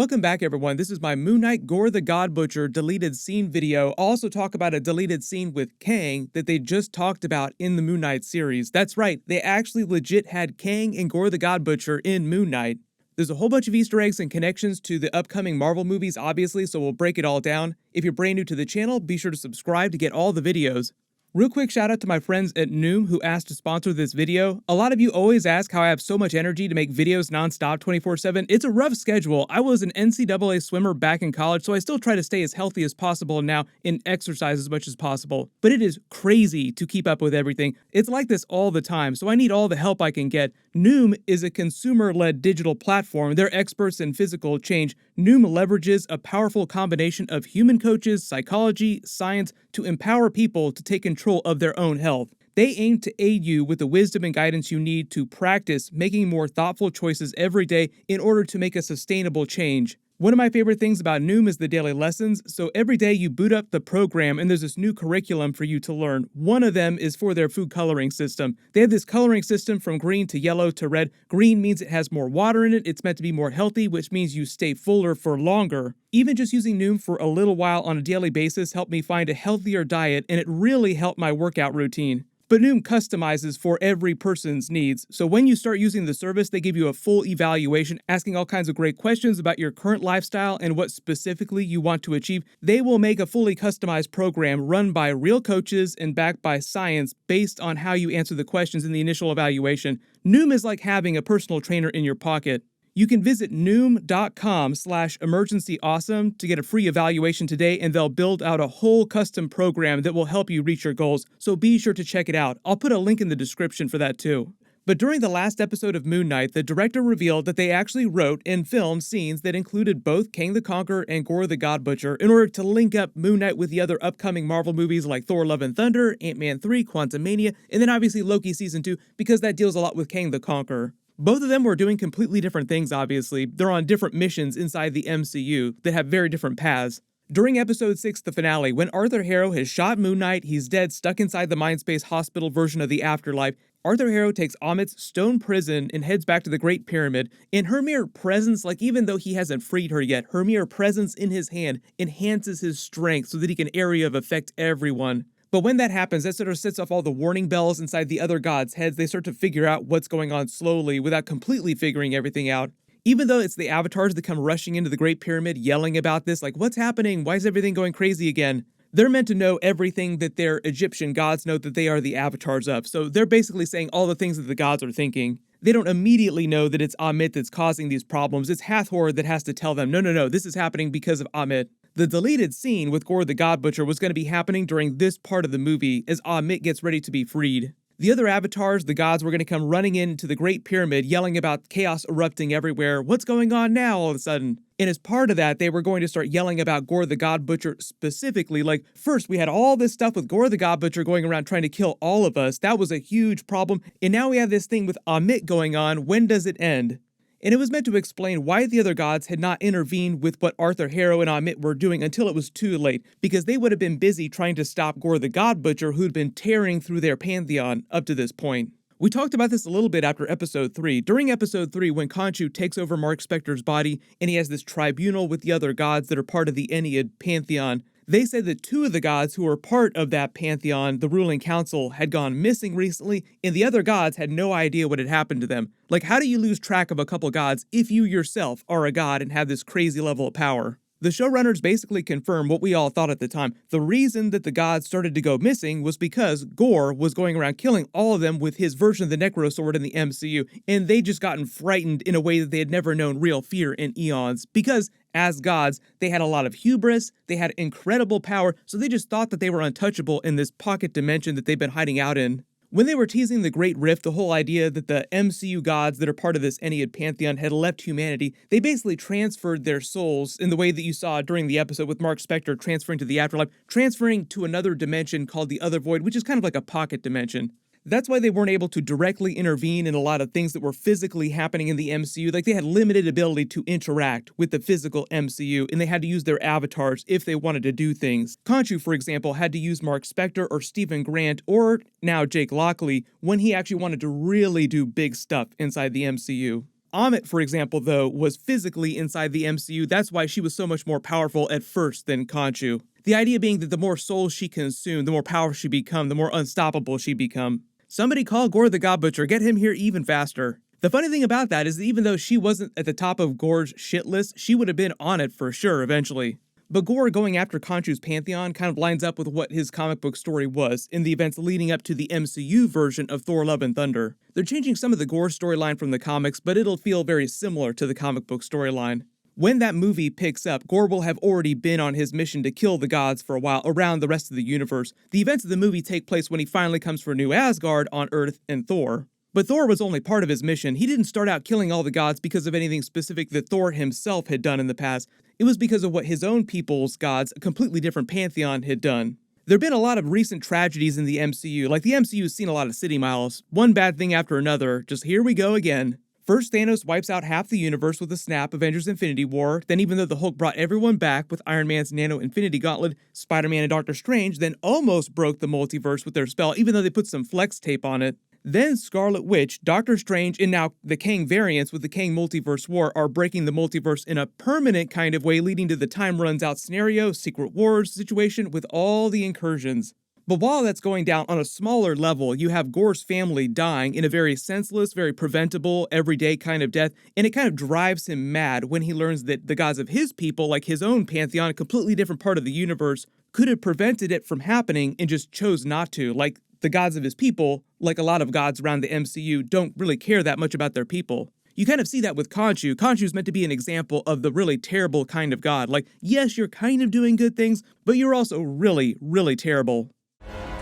Welcome back, everyone. This is my Moon Knight Gorr the God Butcher deleted scene video. I'll also talk about a deleted scene with Kang that they just talked about in the Moon Knight series. That's right, they actually legit had Kang and Gorr the God Butcher in Moon Knight. There's a whole bunch of Easter eggs and connections to the upcoming Marvel movies, obviously, so we'll break it all down. If you're brand new to the channel, be sure to subscribe to get all the videos. Real quick shout out to my friends at Noom who asked to sponsor this video. A lot of you always ask how I have so much energy to make videos nonstop 24/7. It's a rough schedule. I was an NCAA swimmer back in college, so I still try to stay as healthy as possible now and exercise as much as possible. But it is crazy to keep up with everything. It's like this all the time, so I need all the help I can get. Noom is a consumer-led digital platform. They're experts in physical change. Noom leverages a powerful combination of human coaches, psychology, science to empower people to take control of their own health. They aim to aid you with the wisdom and guidance you need to practice making more thoughtful choices every day in order to make a sustainable change. One of my favorite things about Noom is the daily lessons, so every day you boot up the program and there's this new curriculum for you to learn. One of them is for their food coloring system. They have this coloring system from green to yellow to red. Green means it has more water in it, it's meant to be more healthy, which means you stay fuller for longer. Even just using Noom for a little while on a daily basis helped me find a healthier diet, and it really helped my workout routine. But Noom customizes for every person's needs, so when you start using the service, they give you a full evaluation, asking all kinds of great questions about your current lifestyle and what specifically you want to achieve. They will make a fully customized program run by real coaches and backed by science based on how you answer the questions in the initial evaluation. Noom is like having a personal trainer in your pocket. You can visit noom.com/emergencyawesome to get a free evaluation today, and they'll build out a whole custom program that will help you reach your goals, so be sure to check it out. I'll put a link in the description for that too. But during the last episode of Moon Knight, the director revealed that they actually wrote and filmed scenes that included both Kang the Conqueror and Gorr the God Butcher in order to link up Moon Knight with the other upcoming Marvel movies like Thor Love and Thunder, Ant-Man 3, Quantumania, and then obviously Loki Season 2, because that deals a lot with Kang the Conqueror. Both of them were doing completely different things, obviously. They're on different missions inside the MCU that have very different paths. During Episode 6, the finale, when Arthur Harrow has shot Moon Knight, he's dead, stuck inside the Mindspace Hospital version of the afterlife, Arthur Harrow takes Ammit's stone prison and heads back to the Great Pyramid. And her mere presence, like even though he hasn't freed her yet, her mere presence in his hand enhances his strength so that he can area of effect everyone. But when that happens, that sort of sets off all the warning bells inside the other gods' heads. They start to figure out what's going on slowly without completely figuring everything out. Even though it's the avatars that come rushing into the Great Pyramid yelling about this, like, what's happening? Why is everything going crazy again? They're meant to know everything that their Egyptian gods know that they are the avatars of. So they're basically saying all the things that the gods are thinking. They don't immediately know that it's Ammit that's causing these problems. It's Hathor that has to tell them, no, this is happening because of Ammit. The deleted scene with Gorr the God Butcher was going to be happening during this part of the movie as Ammit gets ready to be freed. The other avatars, the gods, were going to come running into the Great Pyramid yelling about chaos erupting everywhere. What's going on now all of a sudden? And as part of that, they were going to start yelling about Gorr the God Butcher specifically. Like, first we had all this stuff with Gorr the God Butcher going around trying to kill all of us. That was a huge problem. And now we have this thing with Ammit going on. When does it end? And it was meant to explain why the other gods had not intervened with what Arthur Harrow and Ammit were doing until it was too late, because they would have been busy trying to stop Gorr the God Butcher, who'd been tearing through their pantheon up to this point. We talked about this a little bit after Episode 3. During Episode 3, when Khonshu takes over Marc Spector's body, and he has this tribunal with the other gods that are part of the Ennead pantheon, they said that two of the gods who were part of that pantheon, the ruling council, had gone missing recently, and the other gods had no idea what had happened to them. Like, how do you lose track of a couple gods if you yourself are a god and have this crazy level of power? The showrunners basically confirmed what we all thought at the time. The reason that the gods started to go missing was because Gorr was going around killing all of them with his version of the Necrosword in the MCU, and they just gotten frightened in a way that they had never known real fear in eons, because as gods, they had a lot of hubris, they had incredible power, so they just thought that they were untouchable in this pocket dimension that they've been hiding out in. When they were teasing the Great Rift, the whole idea that the MCU gods that are part of this Ennead pantheon had left humanity, they basically transferred their souls in the way that you saw during the episode with Marc Spector transferring to the afterlife, transferring to another dimension called the Other Void, which is kind of like a pocket dimension. That's why they weren't able to directly intervene in a lot of things that were physically happening in the MCU. Like, they had limited ability to interact with the physical MCU, and they had to use their avatars if they wanted to do things. Khonshu, for example, had to use Marc Spector or Stephen Grant, or now Jake Lockley, when he actually wanted to really do big stuff inside the MCU. Ammit, for example, though, was physically inside the MCU. That's why she was so much more powerful at first than Khonshu. The idea being that the more souls she consumed, the more powerful she become, the more unstoppable she become. Somebody call Gorr the God Butcher, get him here even faster. The funny thing about that is that even though she wasn't at the top of Gorr's shit list, she would have been on it for sure eventually. But Gorr going after Khonshu's pantheon kind of lines up with what his comic book story was in the events leading up to the MCU version of Thor Love and Thunder. They're changing some of the Gorr storyline from the comics, but it'll feel very similar to the comic book storyline. When that movie picks up, Gorr will have already been on his mission to kill the gods for a while around the rest of the universe. The events of the movie take place when he finally comes for New Asgard on Earth and Thor. But Thor was only part of his mission. He didn't start out killing all the gods because of anything specific that Thor himself had done in the past. It was because of what his own people's gods, a completely different pantheon, had done. There have been a lot of recent tragedies in the MCU. Like the MCU's seen a lot of city miles. One bad thing after another. Just here we go again. First, Thanos wipes out half the universe with a snap, Avengers Infinity War. Then even though the Hulk brought everyone back with Iron Man's Nano Infinity Gauntlet, Spider-Man and Doctor Strange then almost broke the multiverse with their spell, even though they put some flex tape on it. Then Scarlet Witch, Doctor Strange, and now the Kang variants with the Kang Multiverse War are breaking the multiverse in a permanent kind of way, leading to the time runs out scenario, Secret Wars situation with all the incursions. But while that's going down on a smaller level, you have Gorr's family dying in a very senseless, very preventable, everyday kind of death, and it kind of drives him mad when he learns that the gods of his people, like his own pantheon, a completely different part of the universe, could have prevented it from happening and just chose not to. Like the gods of his people, like a lot of gods around the MCU, don't really care that much about their people. You kind of see that with Khonshu. Khonshu's meant to be an example of the really terrible kind of god. Like, yes, you're kind of doing good things, but you're also really, really terrible.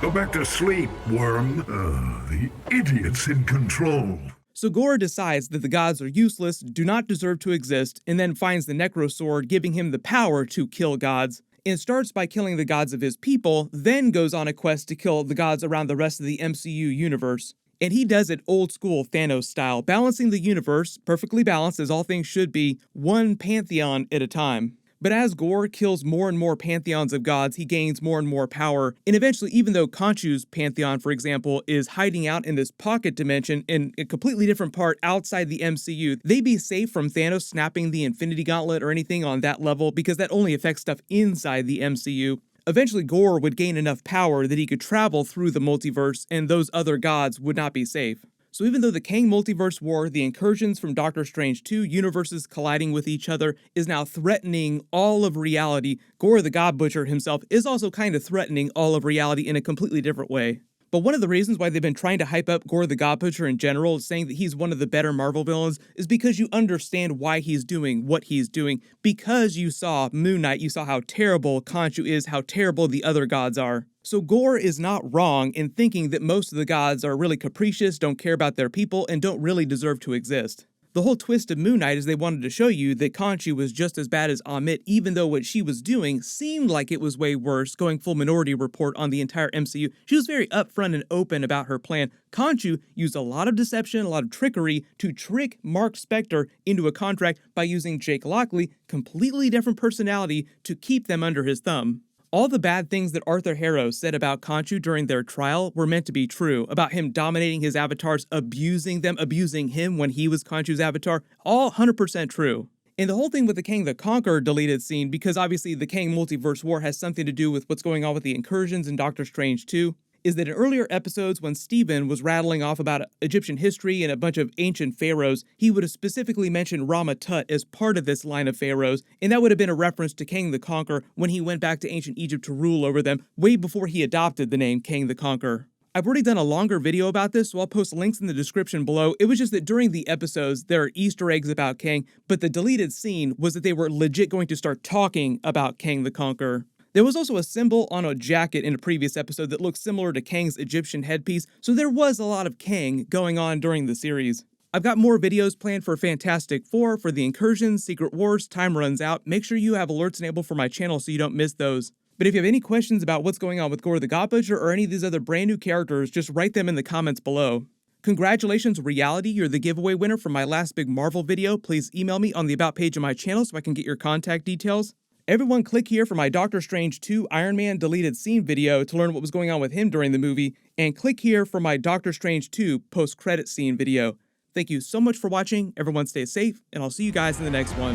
Go back to sleep, worm. The idiot's in control. So Gorr decides that the gods are useless, do not deserve to exist, and then finds the Necro Sword, giving him the power to kill gods, and starts by killing the gods of his people, then goes on a quest to kill the gods around the rest of the MCU universe. And he does it old school Thanos style, balancing the universe, perfectly balanced as all things should be, one pantheon at a time. But as Gorr kills more and more pantheons of gods, he gains more and more power, and eventually, even though Khonshu's pantheon, for example, is hiding out in this pocket dimension in a completely different part outside the MCU, they'd be safe from Thanos snapping the Infinity Gauntlet or anything on that level because that only affects stuff inside the MCU. Eventually, Gorr would gain enough power that he could travel through the multiverse, and those other gods would not be safe. So even though the Kang Multiverse War, the incursions from Doctor Strange 2, universes colliding with each other, is now threatening all of reality, Gorr the God Butcher himself is also kind of threatening all of reality in a completely different way. But one of the reasons why they've been trying to hype up Gorr the God Butcher in general, saying that he's one of the better Marvel villains, is because you understand why he's doing what he's doing. Because you saw Moon Knight, you saw how terrible Khonshu is, how terrible the other gods are. So Gorr is not wrong in thinking that most of the gods are really capricious, don't care about their people, and don't really deserve to exist. The whole twist of Moon Knight is they wanted to show you that Khonshu was just as bad as Ammit, even though what she was doing seemed like it was way worse, going full Minority Report on the entire MCU. She was very upfront and open about her plan. Khonshu used a lot of deception, a lot of trickery to trick Marc Spector into a contract by using Jake Lockley, completely different personality, to keep them under his thumb. All the bad things that Arthur Harrow said about Khonshu during their trial were meant to be true, about him dominating his avatars, abusing them, abusing him when he was Khonshu's avatar, all 100% true. And the whole thing with the Kang the Conqueror deleted scene, because obviously the Kang Multiverse War has something to do with what's going on with the incursions in Doctor Strange 2, is that in earlier episodes when Steven was rattling off about Egyptian history and a bunch of ancient pharaohs, he would have specifically mentioned Rama-Tut as part of this line of pharaohs, and that would have been a reference to Kang the Conqueror when he went back to ancient Egypt to rule over them, way before he adopted the name Kang the Conqueror. I've already done a longer video about this, so I'll post links in the description below. It was just that during the episodes, there are Easter eggs about Kang, but the deleted scene was that they were legit going to start talking about Kang the Conqueror. There was also a symbol on a jacket in a previous episode that looked similar to Kang's Egyptian headpiece, so there was a lot of Kang going on during the series. I've got more videos planned for Fantastic Four, for the Incursions, Secret Wars, Time Runs Out. Make sure you have alerts enabled for my channel so you don't miss those. But if you have any questions about what's going on with Gorr the God Butcher or any of these other brand new characters, just write them in the comments below. Congratulations, Reality, you're the giveaway winner for my last big Marvel video. Please email me on the About page of my channel so I can get your contact details. Everyone click here for my Doctor Strange 2 Iron Man deleted scene video to learn what was going on with him during the movie, and click here for my Doctor Strange 2 post-credit scene video. Thank you so much for watching. Everyone stay safe, and I'll see you guys in the next one.